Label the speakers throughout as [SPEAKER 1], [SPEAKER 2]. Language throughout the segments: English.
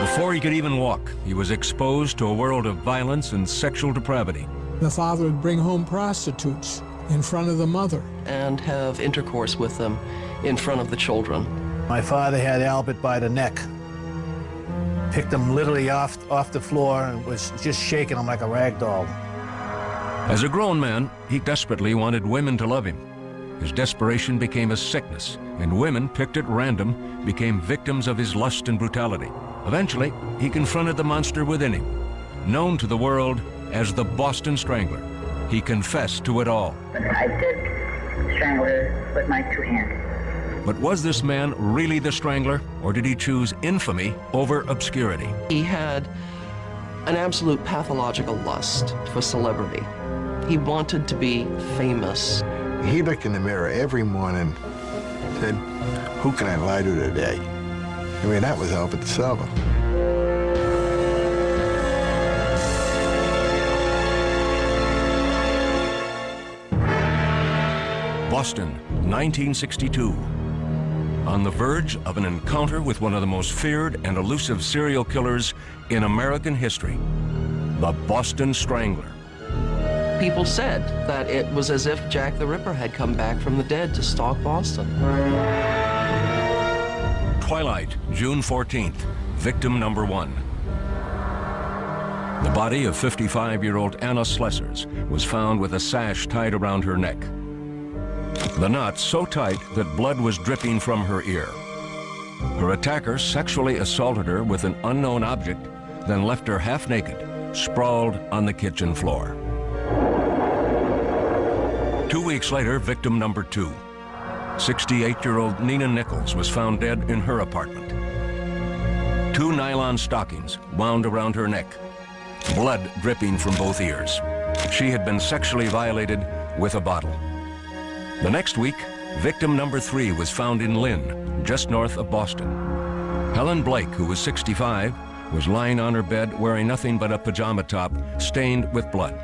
[SPEAKER 1] Before he could even walk, he was exposed to a world of violence and sexual depravity.
[SPEAKER 2] The father would bring home prostitutes in front of the mother.
[SPEAKER 3] And have intercourse with them in front of the children.
[SPEAKER 4] My father had Albert by the neck, picked him literally off the floor and was just shaking him like a rag doll.
[SPEAKER 1] As a grown man, he desperately wanted women to love him. His desperation became a sickness, and women picked at random became victims of his lust and brutality. Eventually, he confronted the monster within him, known to the world as the Boston Strangler. He confessed to it all.
[SPEAKER 5] I did strangle her with my 2 hands.
[SPEAKER 1] But was this man really the Strangler, or did he choose infamy over obscurity?
[SPEAKER 3] He had an absolute pathological lust for celebrity. He wanted to be famous.
[SPEAKER 6] He looked in the mirror every morning and said, "Who can I lie to today?" I mean, that was Albert DeSalvo.
[SPEAKER 1] Boston, 1962. On the verge of an encounter with one of the most feared and elusive serial killers in American history, the Boston Strangler.
[SPEAKER 3] People said that it was as if Jack the Ripper had come back from the dead to stalk Boston.
[SPEAKER 1] Twilight, June 14th, victim number 1. The body of 55-year-old Anna Slessers was found with a sash tied around her neck. The knot so tight that blood was dripping from her ear. Her attacker sexually assaulted her with an unknown object, then left her half naked, sprawled on the kitchen floor. 2 weeks later, victim number 2. 68-year-old Nina Nichols was found dead in her apartment. 2 nylon stockings wound around her neck, blood dripping from both ears. She had been sexually violated with a bottle. The next week, victim number 3 was found in Lynn, just north of Boston. Helen Blake, who was 65, was lying on her bed wearing nothing but a pajama top stained with blood.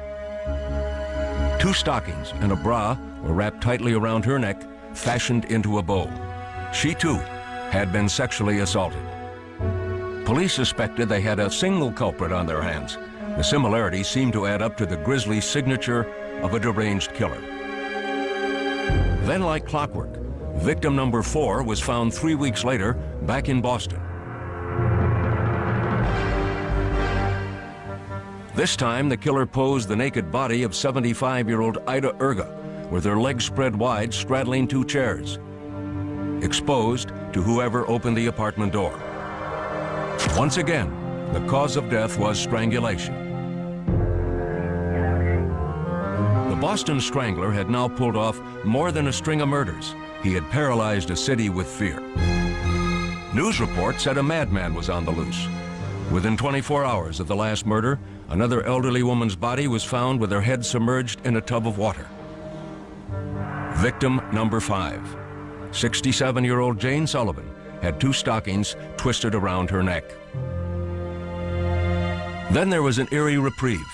[SPEAKER 1] 2 stockings and a bra were wrapped tightly around her neck, fashioned into a bow. She, too, had been sexually assaulted. Police suspected they had a single culprit on their hands. The similarities seemed to add up to the grisly signature of a deranged killer. Then, like clockwork, victim number 4 was found 3 weeks later back in Boston. This time, the killer posed the naked body of 75-year-old Ida Erga, with her legs spread wide, straddling 2 chairs, exposed to whoever opened the apartment door. Once again, the cause of death was strangulation. The Boston Strangler had now pulled off more than a string of murders. He had paralyzed a city with fear. News reports said a madman was on the loose. Within 24 hours of the last murder, another elderly woman's body was found with her head submerged in a tub of water. Victim number 5. 67-year-old Jane Sullivan had 2 stockings twisted around her neck. Then there was an eerie reprieve.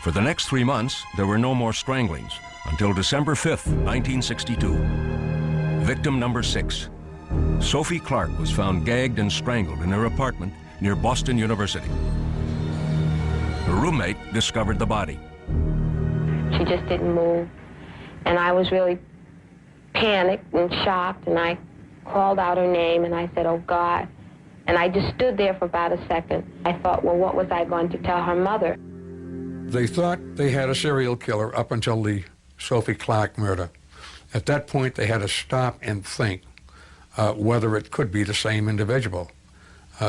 [SPEAKER 1] For the next 3 months, there were no more stranglings until December 5th, 1962. Victim number 6. Sophie Clark was found gagged and strangled in her apartment near Boston University. Her roommate discovered the body.
[SPEAKER 7] She just didn't move, and I was really panicked and shocked, and I called out her name, and I said, "Oh, God." And I just stood there for about a second. I thought, well, what was I going to tell her mother?
[SPEAKER 8] They thought they had a serial killer up until the Sophie Clark murder. At that point, they had to stop and think whether it could be the same individual,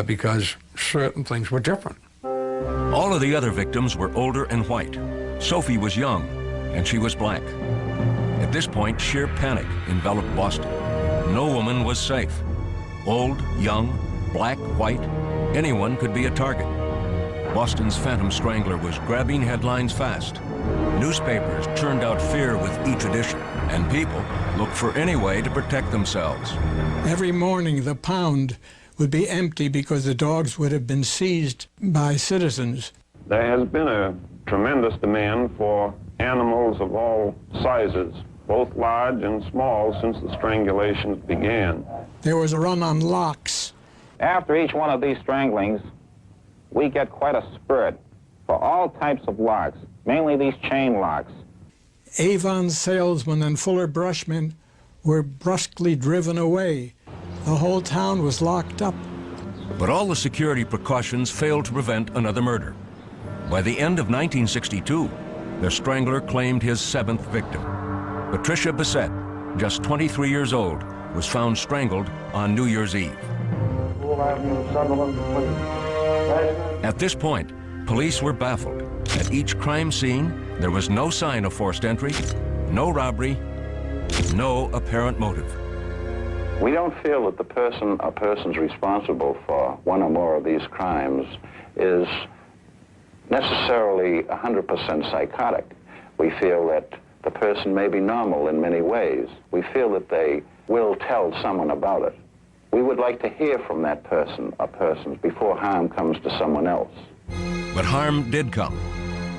[SPEAKER 8] because certain things were different.
[SPEAKER 1] All of the other victims were older and white. Sophie was young, and she was black. At this point, sheer panic enveloped Boston. No woman was safe. Old, young, black, white, anyone could be a target. Boston's Phantom Strangler was grabbing headlines fast. Newspapers churned out fear with each edition, and people looked for any way to protect themselves.
[SPEAKER 2] Every morning, the pound would be empty because the dogs would have been seized by citizens.
[SPEAKER 9] There has been a tremendous demand for animals of all sizes, both large and small, since the strangulations began.
[SPEAKER 2] There was a run on locks.
[SPEAKER 10] After each one of these stranglings,
[SPEAKER 9] we get quite a spirit for all types of locks, mainly these chain locks.
[SPEAKER 2] Avon salesmen and Fuller brushmen were brusquely driven away. The whole town was locked up.
[SPEAKER 1] But all the security precautions failed to prevent another murder. By the end of 1962, the Strangler claimed his 7th victim. Patricia Bissett, just 23 years old, was found strangled on New Year's Eve. At this point, police were baffled. At each crime scene, there was no sign of forced entry, no robbery, no apparent motive.
[SPEAKER 9] We don't feel that the person or persons responsible for one or more of these crimes is necessarily 100% psychotic. We feel that the person may be normal in many ways. We feel that they will tell someone about it. We would like to hear from that person or persons before harm comes to someone else.
[SPEAKER 1] But harm did come.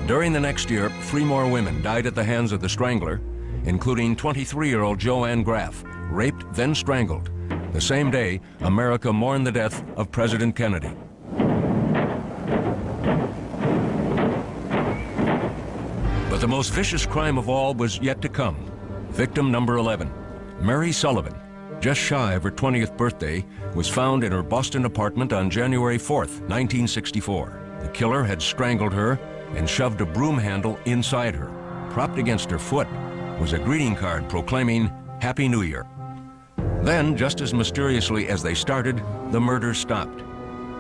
[SPEAKER 1] During the next year, 3 more women died at the hands of the Strangler, including 23-year-old Joanne Graff, raped, then strangled. The same day, America mourned the death of President Kennedy. But the most vicious crime of all was yet to come. Victim number 11, Mary Sullivan, just shy of her 20th birthday, was found in her Boston apartment on January 4th, 1964. The killer had strangled her and shoved a broom handle inside her. Propped against her foot was a greeting card proclaiming Happy New Year. Then, just as mysteriously as they started, the murder stopped.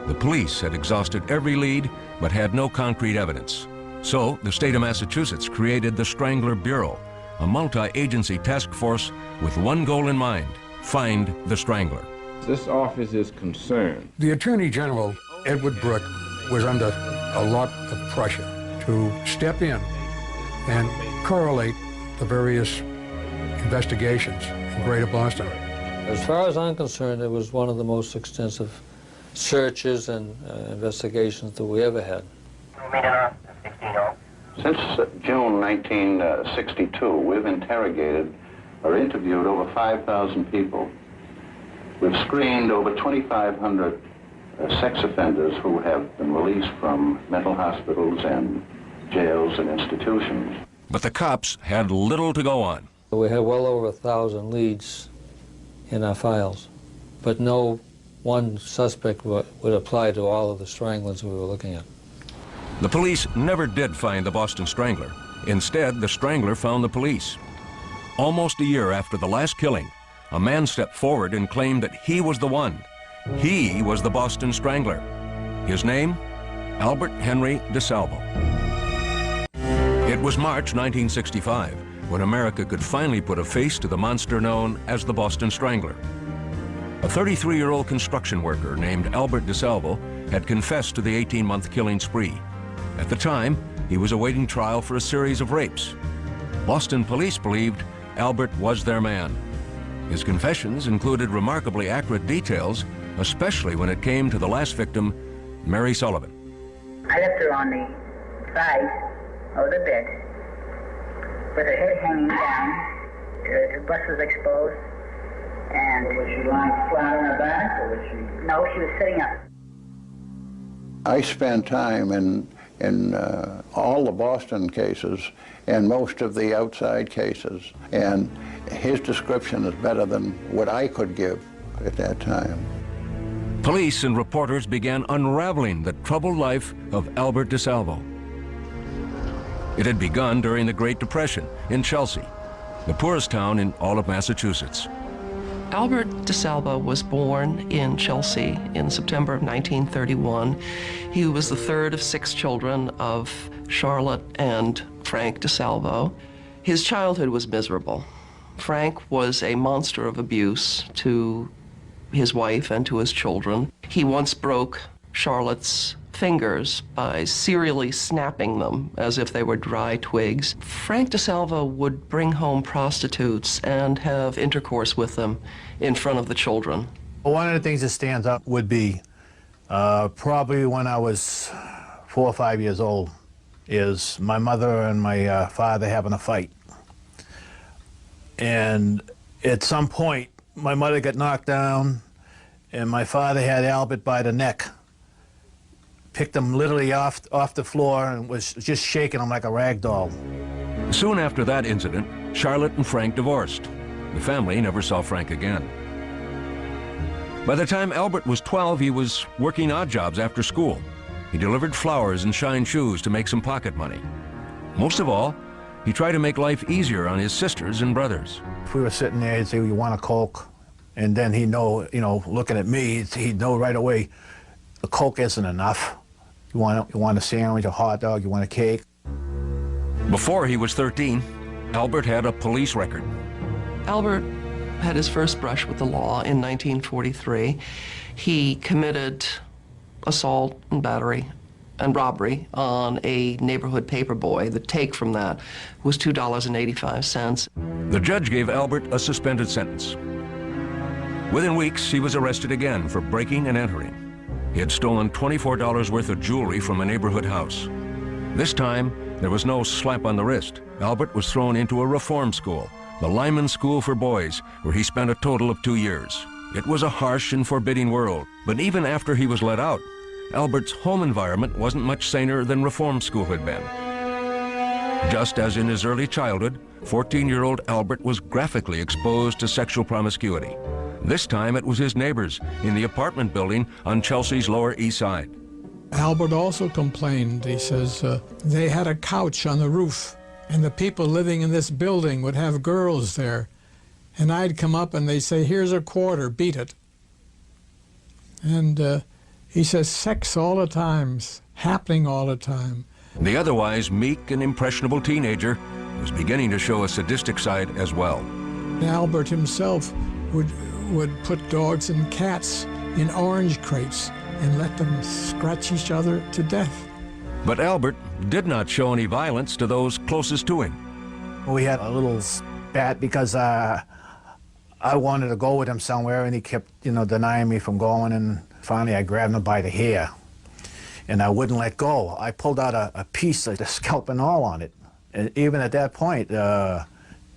[SPEAKER 1] The police had exhausted every lead, but had no concrete evidence. So, the state of Massachusetts created the Strangler Bureau, a multi-agency task force with one goal in mind: find the Strangler.
[SPEAKER 10] This office is concerned.
[SPEAKER 8] The Attorney General, Edward Brooke, was under a lot of pressure to step in and correlate the various investigations in Greater Boston.
[SPEAKER 11] As far as I'm concerned, it was one of the most extensive searches and investigations that we ever had.
[SPEAKER 9] Since June 1962, we've interrogated or interviewed over 5,000 people. We've screened over 2,500 sex offenders who have been released from mental hospitals and jails and institutions.
[SPEAKER 1] But the cops had little to go on.
[SPEAKER 11] We had well over 1,000 leads in our files, but no one suspect would apply to all of the stranglers we were looking at.
[SPEAKER 1] The police never did find the Boston Strangler. Instead, the Strangler found the police. Almost a year after the last killing, a man stepped forward and claimed that he was the one. He was the Boston Strangler. His name? Albert Henry DeSalvo. It was March 1965 when America could finally put a face to the monster known as the Boston Strangler. A 33-year-old construction worker named Albert DeSalvo had confessed to the 18-month killing spree. At the time, he was awaiting trial for a series of rapes. Boston police believed Albert was their man. His confessions included remarkably accurate details, especially when it came to the last victim, Mary Sullivan.
[SPEAKER 5] I left her on the side of the bed with her head hanging down, her bust was exposed, and was she lying flat on her back, or was she? No, she was sitting up.
[SPEAKER 12] I spent time in all the Boston cases and most of the outside cases, and his description is better than what I could give at that time.
[SPEAKER 1] Police and reporters began unraveling the troubled life of Albert DeSalvo. It had begun during the Great Depression in Chelsea, the poorest town in all of Massachusetts.
[SPEAKER 3] Albert DeSalvo was born in Chelsea in September of 1931. He was the third of 6 children of Charlotte and Frank DeSalvo. His childhood was miserable. Frank was a monster of abuse to his wife and to his children. He once broke Charlotte's fingers by serially snapping them as if they were dry twigs. Frank DeSalvo would bring home prostitutes and have intercourse with them in front of the children.
[SPEAKER 4] One of the things that stands out would be probably when I was 4 or 5 years old, is my mother and my father having a fight. And at some point, my mother got knocked down, and my father had Albert by the neck, picked him literally off the floor and was just shaking him like a rag doll.
[SPEAKER 1] Soon after that incident, Charlotte and Frank divorced. The family never saw Frank again. By the time Albert was 12, he was working odd jobs after school. He delivered flowers and shined shoes to make some pocket money. Most of all, he tried to make life easier on his sisters and brothers.
[SPEAKER 4] If we were sitting there, he'd say, "You want a Coke?" And then he'd know, looking at me, he'd know right away, the Coke isn't enough. You want a sandwich, a hot dog, you want a cake?
[SPEAKER 1] Before he was 13, Albert had a police record.
[SPEAKER 3] Albert had his first brush with the law in 1943. He committed assault and battery and robbery on a neighborhood paperboy. The take from that was $2.85.
[SPEAKER 1] The judge gave Albert a suspended sentence. Within weeks, he was arrested again for breaking and entering. He had stolen $24 worth of jewelry from a neighborhood house. This time, there was no slap on the wrist. Albert was thrown into a reform school, the Lyman School for Boys, where he spent a total of 2 years. It was a harsh and forbidding world, but even after he was let out, Albert's home environment wasn't much saner than reform school had been. Just as in his early childhood, 14-year-old Albert was graphically exposed to sexual promiscuity. This time it was his neighbors in the apartment building on Chelsea's Lower East Side.
[SPEAKER 2] Albert also complained. He says they had a couch on the roof, and the people living in this building would have girls there. And I'd come up and they'd say, "Here's a quarter, beat it." And he says sex all the time, happening all the time.
[SPEAKER 1] The otherwise meek and impressionable teenager was beginning to show a sadistic side as well.
[SPEAKER 2] Albert himself would put dogs and cats in orange crates and let them scratch each other to death.
[SPEAKER 1] But Albert did not show any violence to those closest to him.
[SPEAKER 4] We had a little spat because I wanted to go with him somewhere, and he kept, denying me from going, and finally I grabbed him by the hair, and I wouldn't let go. I pulled out a piece of the scalp and all on it. And even at that point,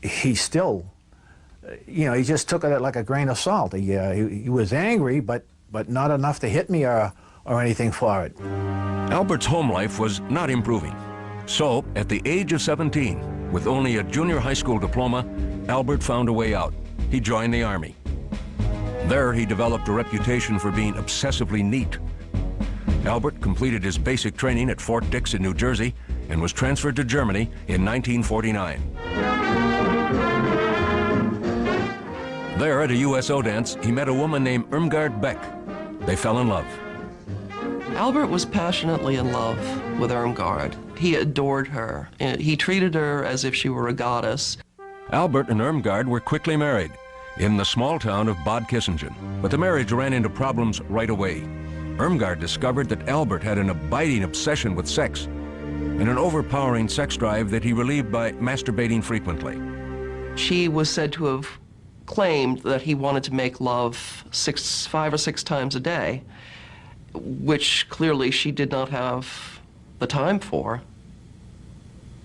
[SPEAKER 4] he still, he just took it like a grain of salt. He was angry, but not enough to hit me or anything for it.
[SPEAKER 1] Albert's home life was not improving. So, at the age of 17, with only a junior high school diploma, Albert found a way out. He joined the Army. There, he developed a reputation for being obsessively neat. Albert completed his basic training at Fort Dix in New Jersey and was transferred to Germany in 1949. There, at a USO dance, he met a woman named Irmgard Beck. They fell in love.
[SPEAKER 3] Albert was passionately in love with Irmgard. He adored her. He treated her as if she were a goddess.
[SPEAKER 1] Albert and Irmgard were quickly married in the small town of Bad Kissingen, but the marriage ran into problems right away. Irmgard discovered that Albert had an abiding obsession with sex and an overpowering sex drive that he relieved by masturbating frequently.
[SPEAKER 3] She was said to have claimed that he wanted to make love 5 or 6 times a day, which clearly she did not have the time for,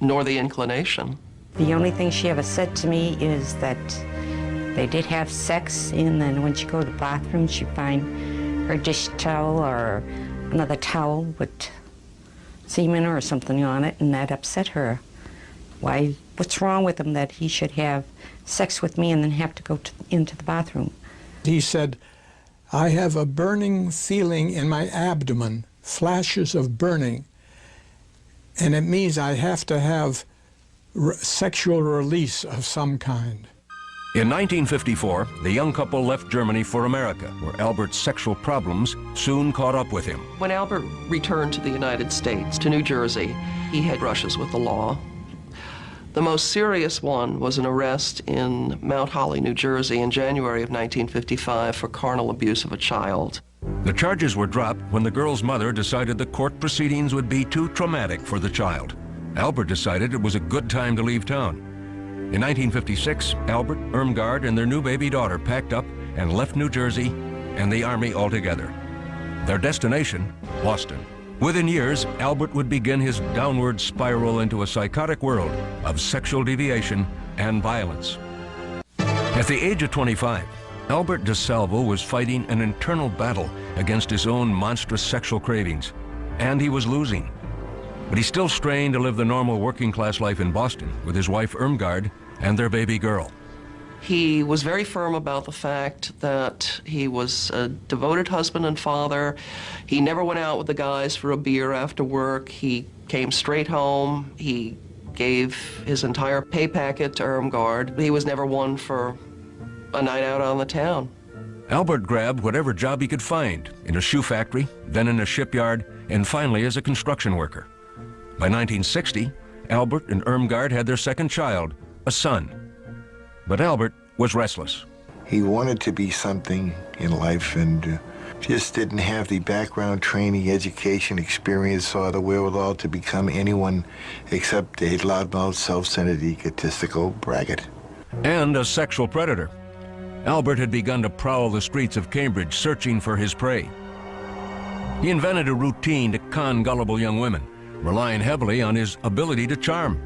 [SPEAKER 3] nor the inclination.
[SPEAKER 13] The only thing she ever said to me is that they did have sex, and then when she go to the bathroom, she'd find her dish towel or another towel with semen or something on it, and that upset her. Why, what's wrong with him that he should have sex with me and then have to go into the bathroom?
[SPEAKER 2] He said, "I have a burning feeling in my abdomen, flashes of burning, and it means I have to have sexual release of some kind."
[SPEAKER 1] In 1954, the young couple left Germany for America, where Albert's sexual problems soon caught up with him.
[SPEAKER 3] When Albert returned to the United States, to New Jersey, he had brushes with the law. The most serious one was an arrest in Mount Holly, New Jersey in January of 1955 for carnal abuse of a child.
[SPEAKER 1] The charges were dropped when the girl's mother decided the court proceedings would be too traumatic for the child. Albert decided it was a good time to leave town. In 1956, Albert, Irmgard, and their new baby daughter packed up and left New Jersey and the Army altogether. Their destination, Boston. Within years, Albert would begin his downward spiral into a psychotic world of sexual deviation and violence. At the age of 25, Albert DeSalvo was fighting an internal battle against his own monstrous sexual cravings. and he was losing. But he still strained to live the normal working-class life in Boston with his wife Irmgard and their baby girl.
[SPEAKER 3] He was very firm about the fact that he was a devoted husband and father. He never went out with the guys for a beer after work. He came straight home. He gave his entire pay packet to Irmgard. He was never one for a night out on the town.
[SPEAKER 1] Albert grabbed whatever job he could find, in a shoe factory, then in a shipyard, and finally as a construction worker. By 1960, Albert and Irmgard had their second child, a son. But Albert was restless.
[SPEAKER 6] He wanted to be something in life and just didn't have the background, training, education, experience, or the wherewithal to become anyone except a loudmouth, self-centered, egotistical braggart.
[SPEAKER 1] And a sexual predator. Albert had begun to prowl the streets of Cambridge searching for his prey. He invented a routine to con gullible young women, relying heavily on his ability to charm.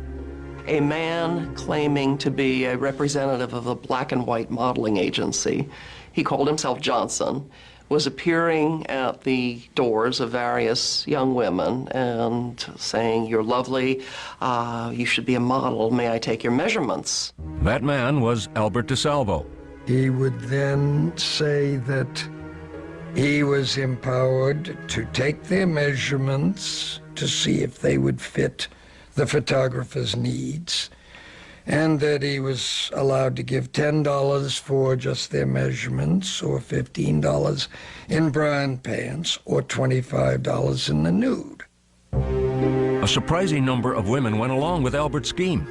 [SPEAKER 3] A man claiming to be a representative of a black and white modeling agency, he called himself Johnson, was appearing at the doors of various young women and saying, "You're lovely, you should be a model, may I take your measurements?"
[SPEAKER 1] That man was Albert DeSalvo.
[SPEAKER 14] He would then say that he was empowered to take their measurements to see if they would fit the photographer's needs, and that he was allowed to give $10 for just their measurements, or $15 in bra and pants, or $25 in the nude.
[SPEAKER 1] A surprising number of women went along with Albert's scheme.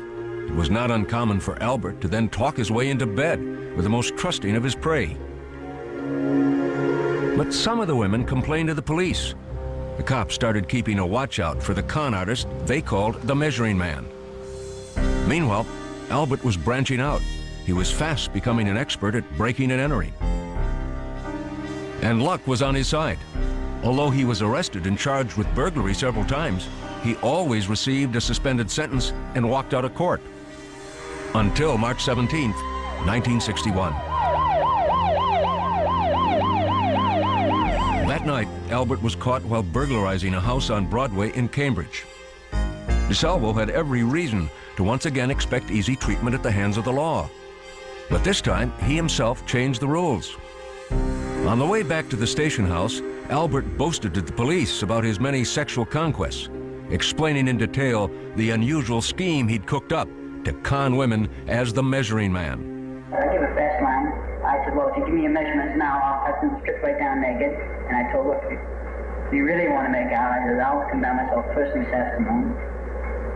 [SPEAKER 1] It was not uncommon for Albert to then talk his way into bed with the most trusting of his prey. But some of the women complained to the police. The cops started keeping a watch out for the con artist they called the Measuring Man. Meanwhile, Albert was branching out. He was fast becoming an expert at breaking and entering. And luck was on his side. Although he was arrested and charged with burglary several times, he always received a suspended sentence and walked out of court. Until March 17, 1961. That night, Albert was caught while burglarizing a house on Broadway in Cambridge. DeSalvo had every reason to once again expect easy treatment at the hands of the law. But this time, he himself changed the rules. On the way back to the station house, Albert boasted to the police about his many sexual conquests, explaining in detail the unusual scheme he'd cooked up to con women as the Measuring Man.
[SPEAKER 5] I gave a fast line. I said, well, if you give me your measurements now, I'll cut them strip right down naked. And I told her, if you really want to make out, I said, I'll come down myself first thing this afternoon,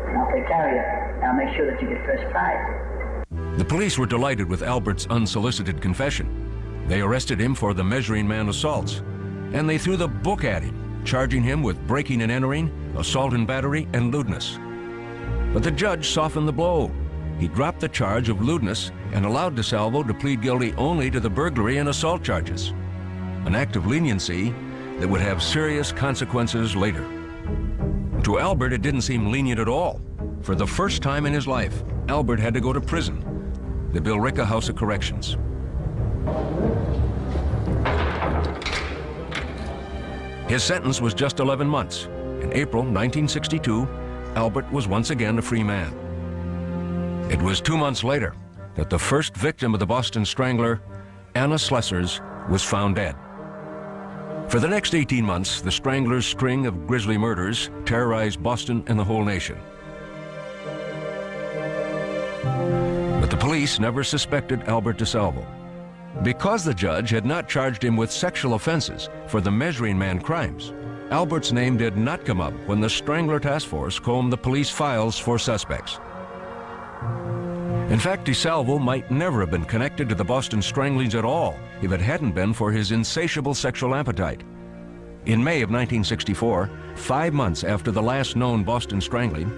[SPEAKER 5] and I'll take care of you. I'll make sure that you get first prize.
[SPEAKER 1] The police were delighted with Albert's unsolicited confession. They arrested him for the Measuring Man assaults, and they threw the book at him, charging him with breaking and entering, assault and battery, and lewdness. But the judge softened the blow. He dropped the charge of lewdness and allowed DeSalvo to plead guilty only to the burglary and assault charges, an act of leniency that would have serious consequences later. To Albert, it didn't seem lenient at all. For the first time in his life, Albert had to go to prison, the Billerica House of Corrections. His sentence was just 11 months. In April 1962, Albert was once again a free man. It was 2 months later that the first victim of the Boston Strangler, Anna Slessors, was found dead. For the next 18 months, the Strangler's string of grisly murders terrorized Boston and the whole nation. But the police never suspected Albert DeSalvo. Because the judge had not charged him with sexual offenses for the Measuring Man crimes, Albert's name did not come up when the Strangler Task Force combed the police files for suspects. In fact, DeSalvo might never have been connected to the Boston stranglings at all if it hadn't been for his insatiable sexual appetite. In May of 1964, 5 months after the last known Boston strangling,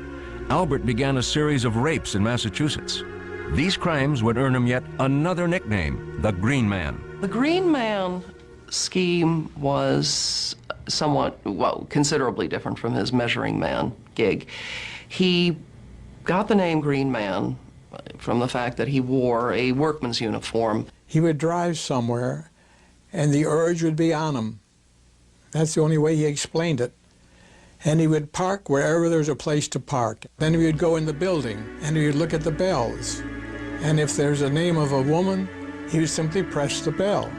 [SPEAKER 1] Albert began a series of rapes in Massachusetts. These crimes would earn him yet another nickname, the Green Man.
[SPEAKER 3] The Green Man scheme was somewhat, well, considerably different from his Measuring Man gig. He got the name Green Man from the fact that he wore a workman's uniform.
[SPEAKER 2] He would drive somewhere, and the urge would be on him. That's the only way he explained it. And he would park wherever there was a place to park. Then he would go in the building, and he would look at the bells. And if there's a name of a woman, he would simply press the bell.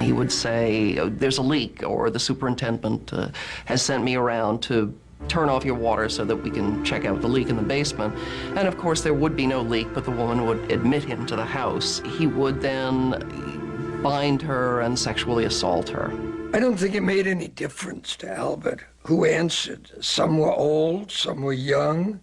[SPEAKER 3] He would say, there's a leak, or the superintendent has sent me around to turn off your water so that we can check out the leak in the basement. And of course there would be no leak, but the woman would admit him to the house. He would then bind her and sexually assault her.
[SPEAKER 14] I don't think it made any difference to Albert who answered. Some were old, some were young.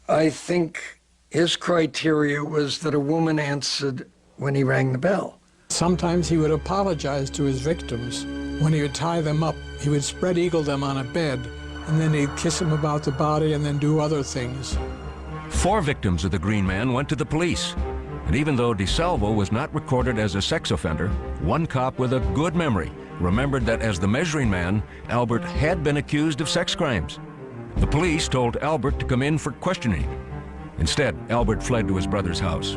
[SPEAKER 14] I think his criteria was that a woman answered when he rang the bell.
[SPEAKER 2] Sometimes he would apologize to his victims. When he would tie them up, he would spread eagle them on a bed, and then he'd kiss them about the body and then do other things.
[SPEAKER 1] 4 victims of the Green Man went to the police. And even though DeSalvo was not recorded as a sex offender, one cop with a good memory remembered that as the measuring man, Albert had been accused of sex crimes. The police told Albert to come in for questioning. Instead, Albert fled to his brother's house.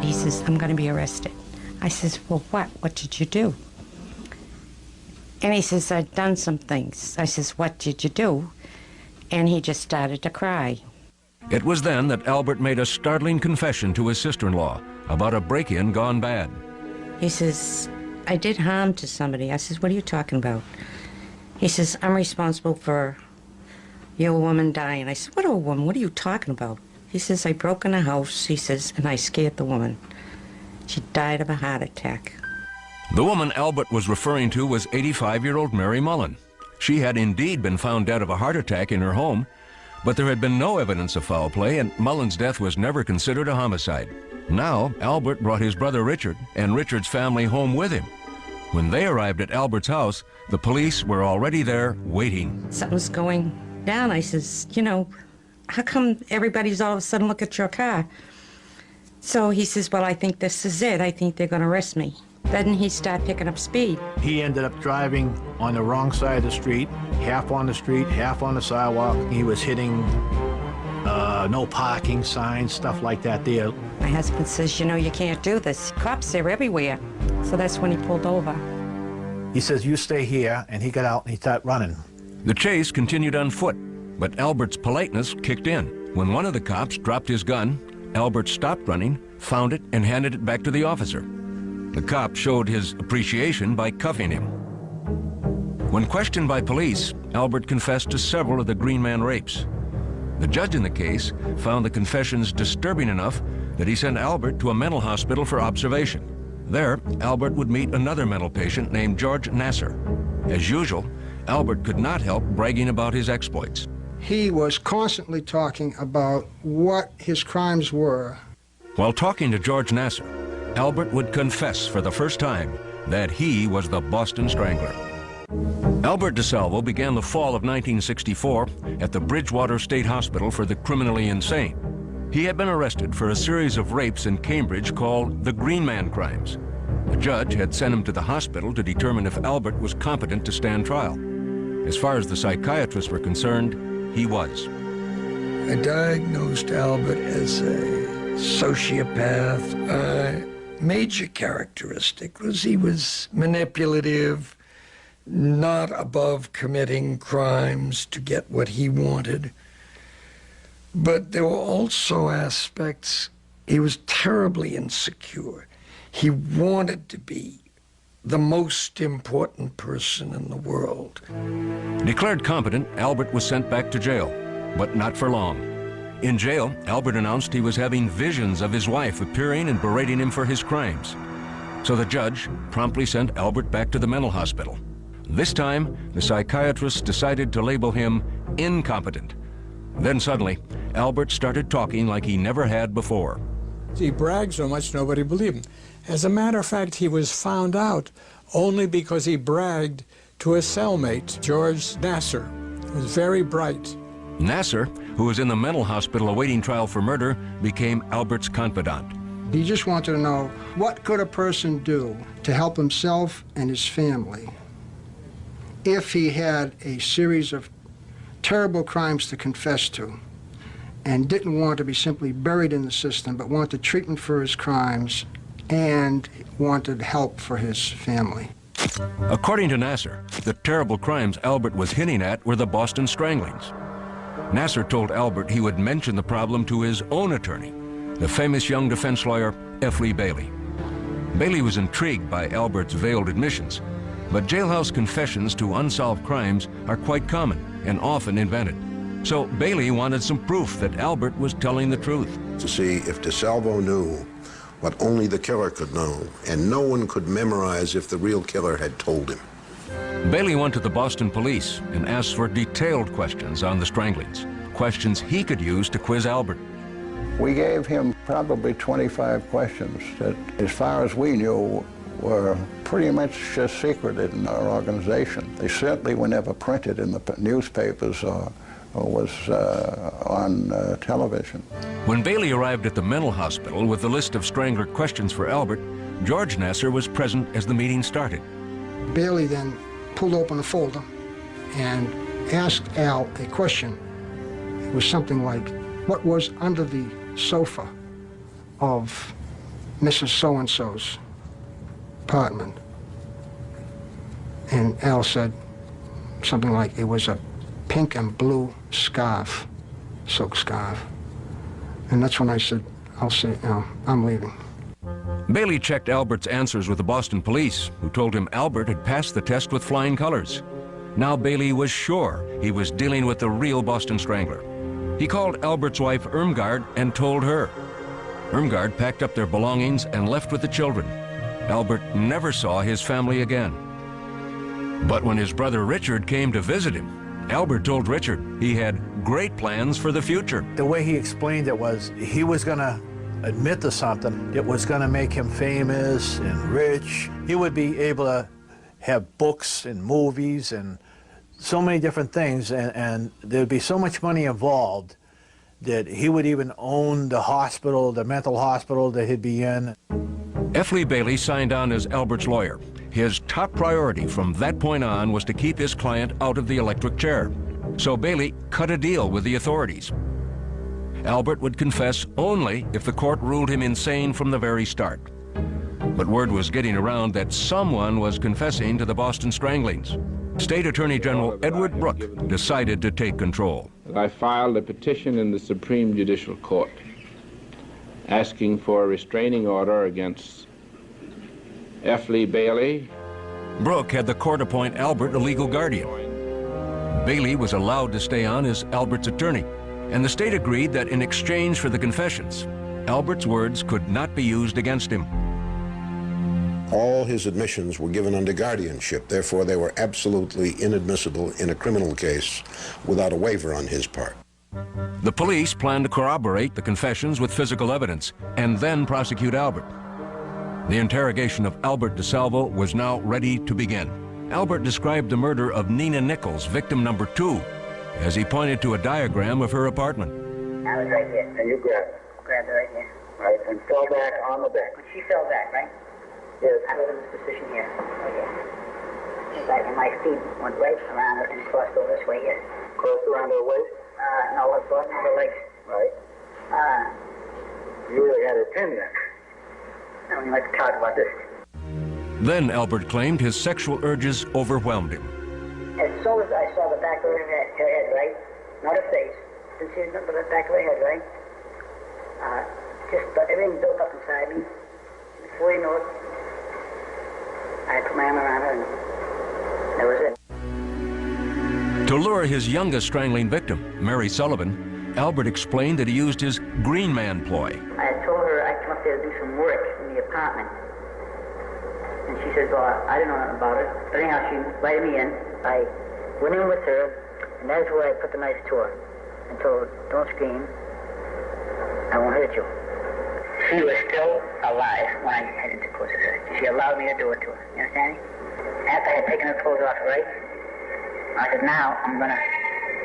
[SPEAKER 13] He says, I'm going to be arrested. I says, well, what? What did you do? And he says, I've done some things. I says, what did you do? And he just started to cry.
[SPEAKER 1] It was then that Albert made a startling confession to his sister-in-law about a break-in gone bad.
[SPEAKER 13] He says, I did harm to somebody. I says, what are you talking about? He says, I'm responsible for your woman dying. I said, what old woman? What are you talking about? He says, I broke in a house, he says, and I scared the woman. She died of a heart attack.
[SPEAKER 1] The woman Albert was referring to was 85-year-old Mary Mullen. She had indeed been found dead of a heart attack in her home, but there had been no evidence of foul play, and Mullen's death was never considered a homicide. Now, Albert brought his brother Richard and Richard's family home with him. When they arrived at Albert's house, the police were already there waiting.
[SPEAKER 13] Something's going down. I says, you know, how come everybody's all of a sudden look at your car? So he says, well, I think this is it. I think they're going to arrest me. Then he started picking up speed.
[SPEAKER 4] He ended up driving on the wrong side of the street, half on the street, half on the sidewalk. He was hitting no parking signs, stuff like that there.
[SPEAKER 13] My husband says, you know, you can't do this. Cops are everywhere. So that's when he pulled over.
[SPEAKER 4] He says, you stay here, and he got out and he started running.
[SPEAKER 1] The chase continued on foot, but Albert's politeness kicked in. When one of the cops dropped his gun, Albert stopped running, found it, and handed it back to the officer. The cop showed his appreciation by cuffing him. When questioned by police, Albert confessed to several of the Green Man rapes. The judge in the case found the confessions disturbing enough that he sent Albert to a mental hospital for observation. There, Albert would meet another mental patient named George Nasser. As usual, Albert could not help bragging about his exploits.
[SPEAKER 15] He was constantly talking about what his crimes were.
[SPEAKER 1] While talking to George Nasser, Albert would confess for the first time that he was the Boston Strangler. Albert DeSalvo began the fall of 1964 at the Bridgewater State Hospital for the criminally insane. He had been arrested for a series of rapes in Cambridge called the Green Man crimes. The judge had sent him to the hospital to determine if Albert was competent to stand trial. As far as the psychiatrists were concerned, he was.
[SPEAKER 14] I diagnosed Albert as a sociopath. A major characteristic was he was manipulative, not above committing crimes to get what he wanted. But there were also aspects, he was terribly insecure. He wanted to be the most important person in the world.
[SPEAKER 1] Declared competent, Albert was sent back to jail, but not for long. In jail, Albert announced he was having visions of his wife appearing and berating him for his crimes. So the judge promptly sent Albert back to the mental hospital. This time, the psychiatrists decided to label him incompetent. Then suddenly, Albert started talking like he never had before.
[SPEAKER 2] He bragged so much nobody believed him. As a matter of fact, he was found out only because he bragged to a cellmate, George Nasser, who was very bright.
[SPEAKER 1] Nasser, who was in the mental hospital awaiting trial for murder, became Albert's confidant.
[SPEAKER 15] He just wanted to know, what could a person do to help himself and his family if he had a series of terrible crimes to confess to and didn't want to be simply buried in the system, but wanted treatment for his crimes and wanted help for his family.
[SPEAKER 1] According to Nasser, the terrible crimes Albert was hinting at were the Boston stranglings. Nasser told Albert he would mention the problem to his own attorney, the famous young defense lawyer, F. Lee Bailey. Bailey was intrigued by Albert's veiled admissions, but jailhouse confessions to unsolved crimes are quite common and often invented. So Bailey wanted some proof that Albert was telling the truth.
[SPEAKER 16] To see if DeSalvo knew what only the killer could know, and no one could memorize if the real killer had told him.
[SPEAKER 1] Bailey went to the Boston police and asked for detailed questions on the stranglings, questions he could use to quiz Albert.
[SPEAKER 12] We gave him probably 25 questions that, as far as we knew, were pretty much just secreted in our organization. They certainly were never printed in the newspapers or was on television.
[SPEAKER 1] When Bailey arrived at the mental hospital with the list of Strangler questions for Albert, George Nasser was present as the meeting started.
[SPEAKER 15] Bailey then pulled open a folder and asked Al a question. It was something like, what was under the sofa of Mrs. So-and-so's apartment? And Al said something like, it was a pink and blue scarf, silk scarf. And that's when I said, I'll say, I'm leaving.
[SPEAKER 1] Bailey checked Albert's answers with the Boston police, who told him Albert had passed the test with flying colors. Now Bailey was sure he was dealing with the real Boston Strangler. He called Albert's wife Irmgard and told her. Irmgard packed up their belongings and left with the children. Albert never saw his family again. But when his brother Richard came to visit him, Albert told Richard he had great plans for the future.
[SPEAKER 4] The way he explained it was he was going to admit to something. It was going to make him famous and rich. He would be able to have books and movies and so many different things, and there'd be so much money involved that he would even own the hospital, the mental hospital that he'd be in.
[SPEAKER 1] F. Lee Bailey signed on as Albert's lawyer. His top priority from that point on was to keep his client out of the electric chair. So Bailey cut a deal with the authorities. Albert would confess only if the court ruled him insane from the very start. But word was getting around that someone was confessing to the Boston stranglings. State Attorney General Edward Brooke decided to take control.
[SPEAKER 10] I filed a petition in the Supreme Judicial Court asking for a restraining order against F. Lee Bailey.
[SPEAKER 1] Brooke had the court appoint Albert a legal guardian. Bailey was allowed to stay on as Albert's attorney, and the state agreed that in exchange for the confessions, Albert's words could not be used against him.
[SPEAKER 16] All his admissions were given under guardianship, therefore they were absolutely inadmissible in a criminal case without a waiver on his part.
[SPEAKER 1] The police planned to corroborate the confessions with physical evidence and then prosecute Albert. The interrogation of Albert DeSalvo was now ready to begin. Albert described the murder of Nina Nichols, victim number 2, as he pointed to a diagram of her apartment.
[SPEAKER 5] I was right here.
[SPEAKER 17] And you grabbed it?
[SPEAKER 5] Grabbed it right here.
[SPEAKER 17] Right, and fell back on the bed.
[SPEAKER 5] When she fell back, right?
[SPEAKER 17] Yes.
[SPEAKER 5] I was in this position here. Right here. Right, and my feet went right around her and crossed over this way here.
[SPEAKER 17] Crossed around her waist?
[SPEAKER 5] No, I brought her legs.
[SPEAKER 17] Right. You really had a pin there.
[SPEAKER 5] I don't even like to talk about this.
[SPEAKER 1] Then Albert claimed his sexual urges overwhelmed him.
[SPEAKER 5] As soon as I saw the back of her head, right? Not her face. Didn't see nothing but the back of her head, right? Just everything built up inside me. Before you know it, I put my arm around her and that was it.
[SPEAKER 1] To lure his youngest strangling victim, Mary Sullivan, Albert explained that he used his green man ploy.
[SPEAKER 5] I told her I'd come up there to do some work in the apartment. And she said, well, I didn't know nothing about it. But anyhow, she invited me in. I went in with her, and that's where I put the knife to her. And told her, don't scream. I won't hurt you. She was still alive when I had intercourse with her. She allowed me to do it to her. You understand me? After I had taken her clothes off, right? I said, now I'm going to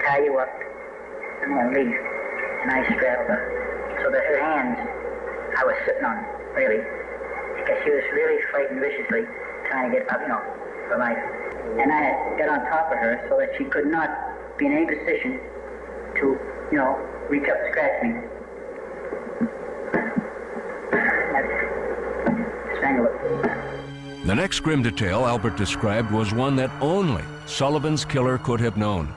[SPEAKER 5] tie you up. I'm going to leave. And I straddled her. So that her hands, I was sitting on, really. Because she was really fighting viciously, trying to get up, for life. And I had got on top of her so that she could not be in any position to, reach up and scratch me. That's strangle it.
[SPEAKER 1] The next grim detail Albert described was one that only Sullivan's killer could have known.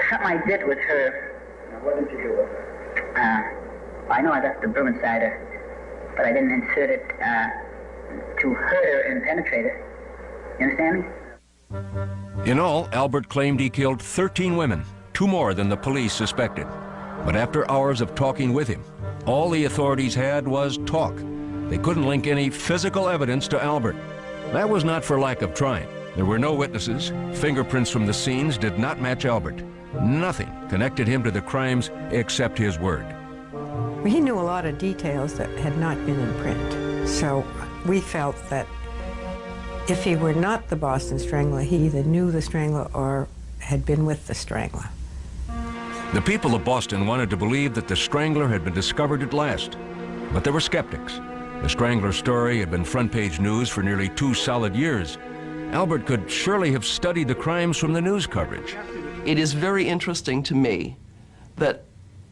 [SPEAKER 5] Something I did with her.
[SPEAKER 17] What did you do with her?
[SPEAKER 5] I know I left the broom inside her, but I didn't insert it to hurt her and penetrate it. You understand me?
[SPEAKER 1] In all, Albert claimed he killed 13 women, 2 more than the police suspected. But after hours of talking with him, all the authorities had was talk. They couldn't link any physical evidence to Albert. That was not for lack of trying. There were no witnesses. Fingerprints from the scenes did not match Albert. Nothing connected him to the crimes except his word.
[SPEAKER 18] He knew a lot of details that had not been in print. So we felt that if he were not the Boston Strangler, he either knew the Strangler or had been with the Strangler.
[SPEAKER 1] The people of Boston wanted to believe that the Strangler had been discovered at last, but there were skeptics. The Strangler story had been front-page news for nearly 2 solid years. Albert could surely have studied the crimes from the news coverage.
[SPEAKER 3] It is very interesting to me that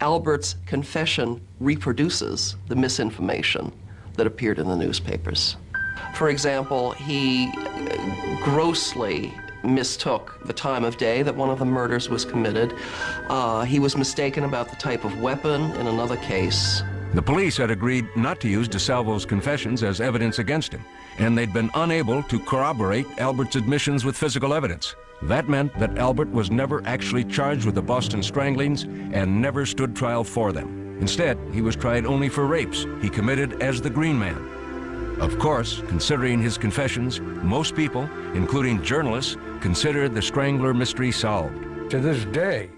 [SPEAKER 3] Albert's confession reproduces the misinformation that appeared in the newspapers. For example, he grossly mistook the time of day that one of the murders was committed. He was mistaken about the type of weapon in another case.
[SPEAKER 1] The police had agreed not to use DeSalvo's confessions as evidence against him, and they'd been unable to corroborate Albert's admissions with physical evidence. That meant that Albert was never actually charged with the Boston stranglings and never stood trial for them. Instead, he was tried only for rapes he committed as the Green Man. Of course, considering his confessions, most people, including journalists, considered the Strangler mystery solved.
[SPEAKER 8] To this day,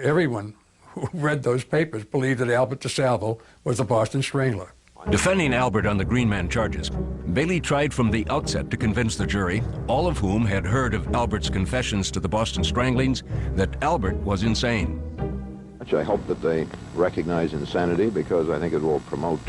[SPEAKER 8] everyone who read those papers believed that Albert DeSalvo was the Boston Strangler.
[SPEAKER 1] Defending Albert on the Green Man charges, Bailey tried from the outset to convince the jury, all of whom had heard of Albert's confessions to the Boston stranglings, that Albert was insane.
[SPEAKER 19] I hope that they recognize insanity, because I think it will promote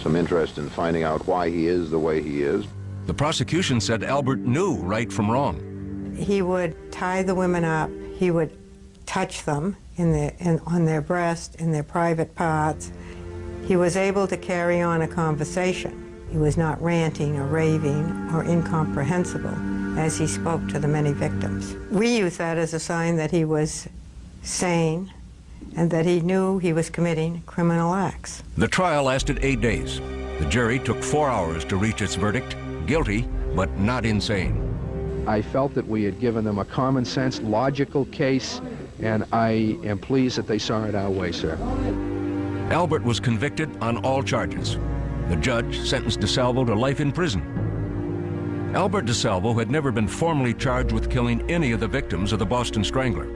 [SPEAKER 19] some interest in finding out why he is the way he is.
[SPEAKER 1] The prosecution said Albert knew right from wrong.
[SPEAKER 18] He would tie the women up. He would touch them on their breast, in their private parts. He was able to carry on a conversation. He was not ranting or raving or incomprehensible as he spoke to the many victims. We use that as a sign that he was sane and that he knew he was committing criminal acts.
[SPEAKER 1] The trial lasted 8 days. The jury took 4 hours to reach its verdict, guilty, but not insane.
[SPEAKER 20] I felt that we had given them a common sense, logical case, and I am pleased that they saw it our way, sir.
[SPEAKER 1] Albert was convicted on all charges. The judge sentenced DeSalvo to life in prison. Albert DeSalvo had never been formally charged with killing any of the victims of the Boston Strangler.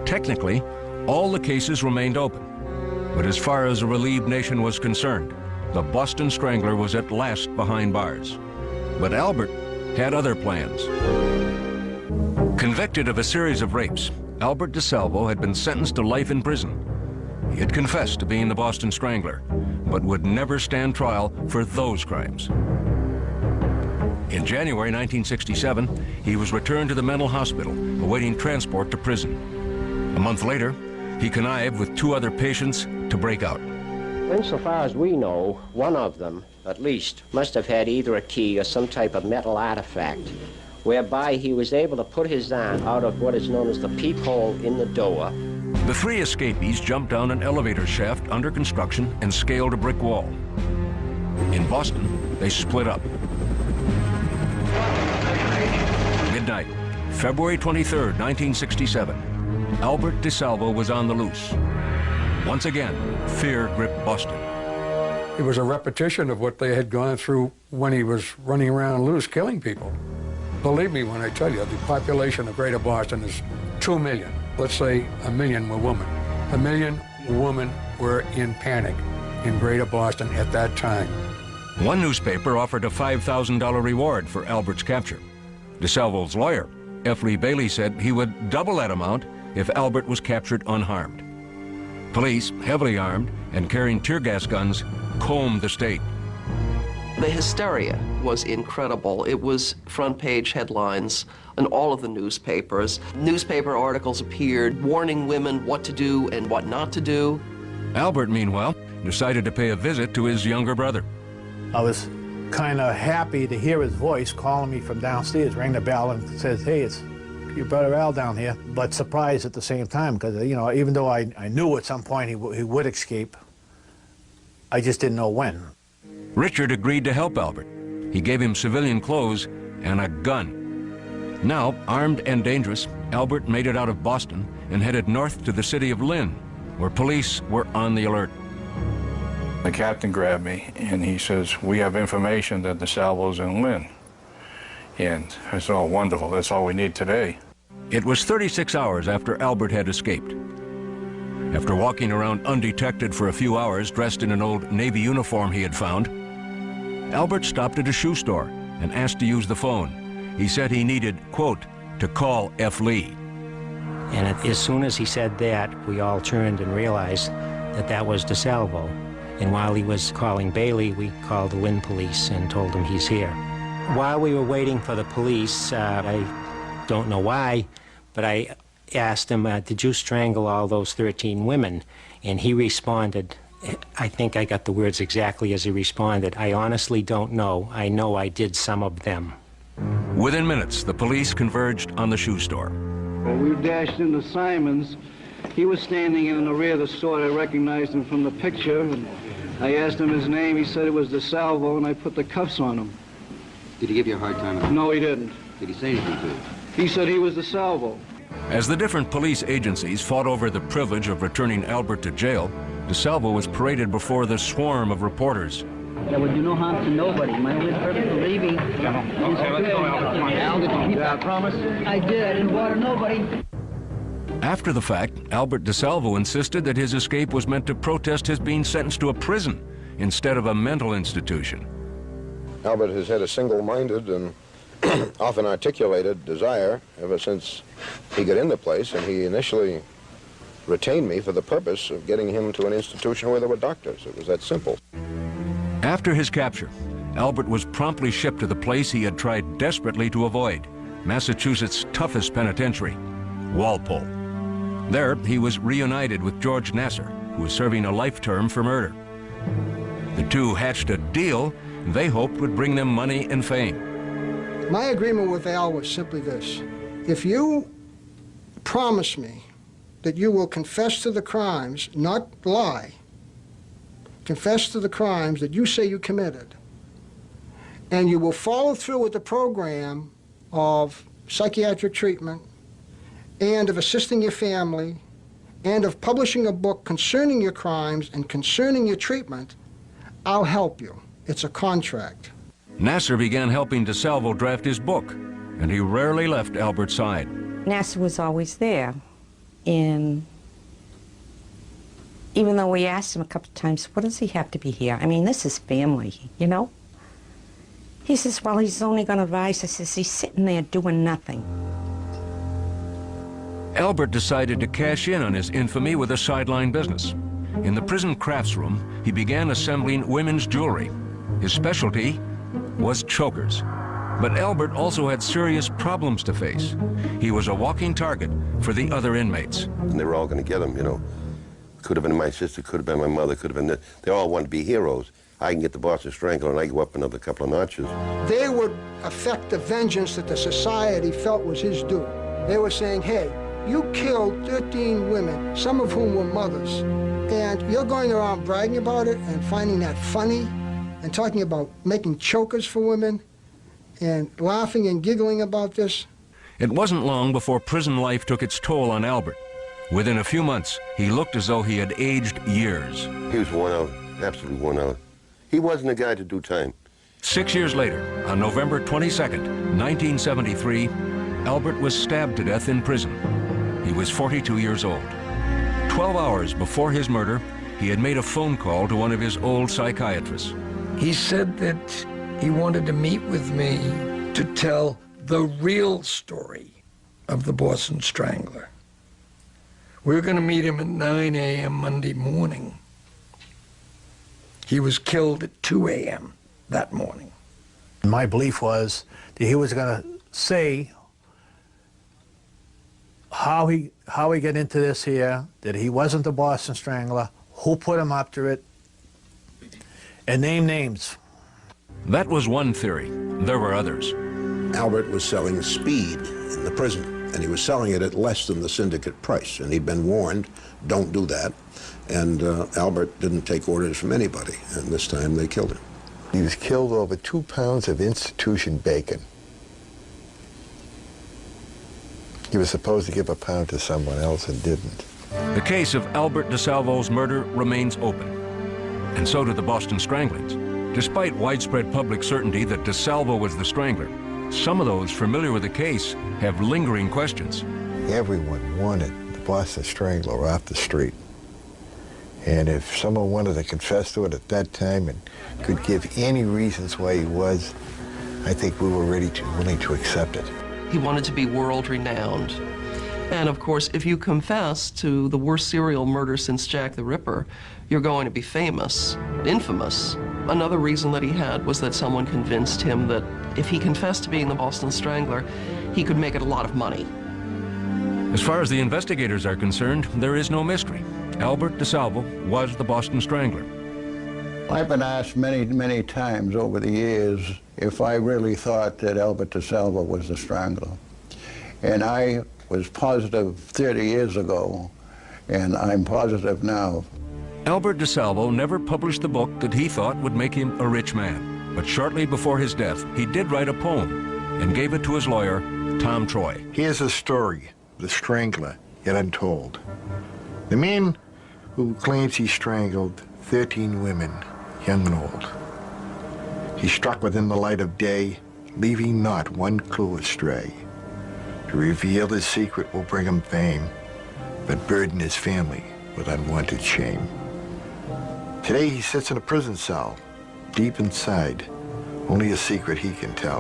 [SPEAKER 1] Technically, all the cases remained open. But as far as a relieved nation was concerned, the Boston Strangler was at last behind bars. But Albert had other plans. Convicted of a series of rapes, Albert DeSalvo had been sentenced to life in prison. He had confessed to being the Boston Strangler, but would never stand trial for those crimes. In January 1967, he was returned to the mental hospital, awaiting transport to prison. A month later, he connived with 2 other patients to break out.
[SPEAKER 21] Insofar as we know, one of them, at least, must have had either a key or some type of metal artifact, whereby he was able to put his arm out of what is known as the peephole in the door.
[SPEAKER 1] The 3 escapees jumped down an elevator shaft under construction and scaled a brick wall. In Boston, they split up. Midnight, February 23rd, 1967. Albert DeSalvo was on the loose. Once again, fear gripped Boston.
[SPEAKER 8] It was a repetition of what they had gone through when he was running around loose, killing people. Believe me when I tell you, the population of Greater Boston is 2 million. Let's say 1 million were women. 1 million women were in panic in Greater Boston at that time.
[SPEAKER 1] One newspaper offered a $5,000 reward for Albert's capture. DeSalvo's lawyer, F. Lee Bailey, said he would double that amount if Albert was captured unharmed. Police, heavily armed and carrying tear gas guns, combed the state.
[SPEAKER 3] The hysteria was incredible. It was front-page headlines in all of the newspapers. Newspaper articles appeared warning women what to do and what not to do.
[SPEAKER 1] Albert, meanwhile, decided to pay a visit to his younger brother.
[SPEAKER 4] I was kind of happy to hear his voice calling me from downstairs, rang the bell and says, hey, it's your brother Al down here, but surprised at the same time because, you know, even though I knew at some point he would escape, I just didn't know when.
[SPEAKER 1] Richard agreed to help Albert. He gave him civilian clothes and a gun. Now, armed and dangerous, Albert made it out of Boston and headed north to the city of Lynn, where police were on the alert.
[SPEAKER 7] The captain grabbed me and he says, we have information that DeSalvo's in Lynn. And I said, oh, wonderful, that's all we need today.
[SPEAKER 1] It was 36 hours after Albert had escaped. After walking around undetected for a few hours, dressed in an old Navy uniform he had found, Albert stopped at a shoe store and asked to use the phone. He said he needed, quote, to call F. Lee.
[SPEAKER 22] And as soon as he said that, we all turned and realized that that was DeSalvo. And while he was calling Bailey, we called the Lynn police and told them he's here. While we were waiting for the police, I don't know why, but I asked him, did you strangle all those 13 women? And he responded, I think I got the words exactly as he responded, I honestly don't know. I know I did some of them.
[SPEAKER 1] Within minutes, the police converged on the shoe store.
[SPEAKER 23] Well, we dashed into Simon's. He was standing in the rear of the store. I recognized him from the picture. And I asked him his name. He said it was DeSalvo, and I put the cuffs on him.
[SPEAKER 24] Did he give you a hard time?
[SPEAKER 23] No, he didn't.
[SPEAKER 24] Did he say anything to you?
[SPEAKER 23] He said he was DeSalvo.
[SPEAKER 1] As the different police agencies fought over the privilege of returning Albert to jail, DeSalvo was paraded before the swarm of reporters.
[SPEAKER 25] That would do no harm to nobody. My only purpose of leaving is to Al, did you keep that promise? I did. I didn't bother nobody.
[SPEAKER 1] After the fact, Albert DeSalvo insisted that his escape was meant to protest his being sentenced to a prison instead of a mental institution.
[SPEAKER 16] Albert has had a single-minded and often articulated desire ever since he got in the place, and he initially retained me for the purpose of getting him to an institution where there were doctors. It was that simple.
[SPEAKER 1] After his capture, Albert was promptly shipped to the place he had tried desperately to avoid, Massachusetts' toughest penitentiary, Walpole. There, he was reunited with George Nasser, who was serving a life term for murder. The two hatched a deal they hoped would bring them money and fame.
[SPEAKER 15] My agreement with Al was simply this. If you promise me that you will confess to the crimes, not lie, confess to the crimes that you say you committed, and you will follow through with the program of psychiatric treatment and of assisting your family and of publishing a book concerning your crimes and concerning your treatment, I'll help you. It's a contract.
[SPEAKER 1] Nasser began helping DeSalvo draft his book, and he rarely left Albert's side.
[SPEAKER 13] Nasser was always there, and even though we asked him a couple of times, what does he have to be here? I mean, this is family, you know? He says, well, he's only going to advise. I says, he's sitting there doing nothing.
[SPEAKER 1] Albert decided to cash in on his infamy with a sideline business. In the prison crafts room, he began assembling women's jewelry. His specialty was chokers. But Albert also had serious problems to face. He was a walking target for the other inmates.
[SPEAKER 16] And they were all going to get him, you know. Could have been my sister, could have been my mother, could have been... They all wanted to be heroes. I can get the Boston Strangler and I go up another couple of notches.
[SPEAKER 15] They would affect the vengeance that the society felt was his due. They were saying, hey, you killed 13 women, some of whom were mothers, and you're going around bragging about it and finding that funny and talking about making chokers for women and laughing and giggling about this.
[SPEAKER 1] It wasn't long before prison life took its toll on Albert. Within a few months, he looked as though he had aged years.
[SPEAKER 16] He was worn out, absolutely worn out. He wasn't a guy to do time.
[SPEAKER 1] 6 years later, on November 22nd, 1973, Albert was stabbed to death in prison. He was 42 years old. 12 hours before his murder, he had made a phone call to one of his old psychiatrists.
[SPEAKER 14] He said that he wanted to meet with me to tell the real story of the Boston Strangler. We were going to meet him at 9 a.m. Monday morning. He was killed at 2 a.m. that morning.
[SPEAKER 4] My belief was that he was going to say how he got into this here, that he wasn't the Boston Strangler, who put him up to it, and name names.
[SPEAKER 1] That was one theory. There were others.
[SPEAKER 16] Albert was selling speed in the prison, and he was selling it at less than the syndicate price, and he'd been warned, don't do that. And Albert didn't take orders from anybody, and this time they killed him.
[SPEAKER 2] He was killed over 2 pounds of institution bacon. He was supposed to give a pound to someone else and didn't.
[SPEAKER 1] The case of Albert DeSalvo's murder remains open, and so do the Boston Stranglings. Despite widespread public certainty that DeSalvo was the strangler, some of those familiar with the case have lingering questions.
[SPEAKER 2] Everyone wanted the Boston Strangler off the street. And if someone wanted to confess to it at that time and could give any reasons why he was, I think we were willing to accept it.
[SPEAKER 3] He wanted to be world-renowned. And of course, if you confess to the worst serial murder since Jack the Ripper, you're going to be famous, infamous. Another reason that he had was that someone convinced him that if he confessed to being the Boston Strangler, he could make it a lot of money.
[SPEAKER 1] As far as the investigators are concerned, there is no mystery. Albert DeSalvo was the Boston Strangler.
[SPEAKER 6] I've been asked many, many times over the years if I really thought that Albert DeSalvo was the Strangler. And I was positive 30 years ago, and I'm positive now.
[SPEAKER 1] Albert DeSalvo never published the book that he thought would make him a rich man. But shortly before his death, he did write a poem and gave it to his lawyer, Tom Troy.
[SPEAKER 2] Here's a story, The Strangler, yet untold. The man who claims he strangled 13 women, young and old. He struck within the light of day, leaving not one clue astray. To reveal his secret will bring him fame, but burden his family with unwanted shame. Today he sits in a prison cell, deep inside, only a secret he can tell.